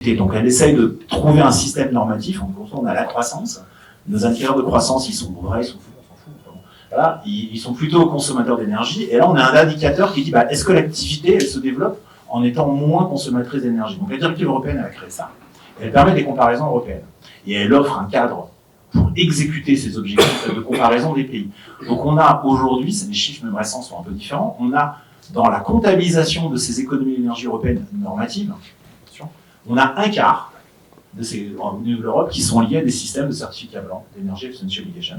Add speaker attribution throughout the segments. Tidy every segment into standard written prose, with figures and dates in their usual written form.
Speaker 1: Donc elle essaye de trouver un système normatif. En gros, on a la croissance. Nos indicateurs de croissance, ils sont vrais, ils sont fous, on s'en fout. Enfin bon. Voilà, ils sont plutôt consommateurs d'énergie. Et là, on a un indicateur qui dit est-ce que l'activité, elle se développe en étant moins consommatrice d'énergie. Donc la directive européenne, elle a créé ça. Elle permet des comparaisons européennes. Et elle offre un cadre pour exécuter ces objectifs de comparaison des pays. Donc on a aujourd'hui, les chiffres même récents sont un peu différents, on a dans la comptabilisation de ces économies d'énergie européennes normatives, on a un quart de ces au niveau de l'Europe qui sont liés à des systèmes de certificats blancs d'Energy Efficiency Obligation.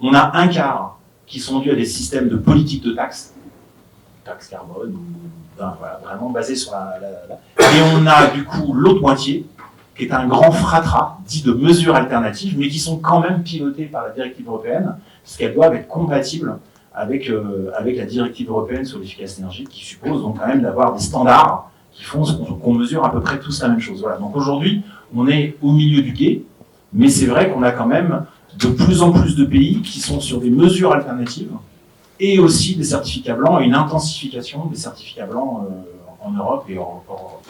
Speaker 1: On a un quart qui sont liés à des systèmes de politique de taxes carbone, voilà, vraiment basés sur Et on a du coup l'autre moitié, qui est un grand fratras, dit de mesures alternatives, mais qui sont quand même pilotées par la directive européenne, parce qu'elles doivent être compatibles avec la directive européenne sur l'efficacité énergétique, qui suppose donc quand même d'avoir des standards qui font qu'on mesure à peu près tous la même chose. Voilà. Donc aujourd'hui, on est au milieu du gué, mais c'est vrai qu'on a quand même de plus en plus de pays qui sont sur des mesures alternatives, et aussi des certificats blancs, et une intensification des certificats blancs en Europe et en Europe.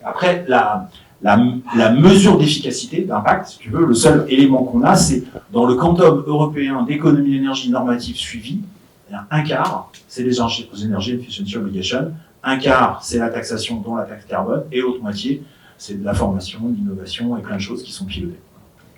Speaker 1: Après, la mesure d'efficacité, d'impact, si tu veux, le seul élément qu'on a, c'est dans le quantum européen d'économie d'énergie normative suivi, un quart, c'est les Energy Efficiency Obligation, un quart, c'est la taxation, dont la taxe carbone, et l'autre moitié, c'est de la formation, de l'innovation et plein de choses qui sont pilotées.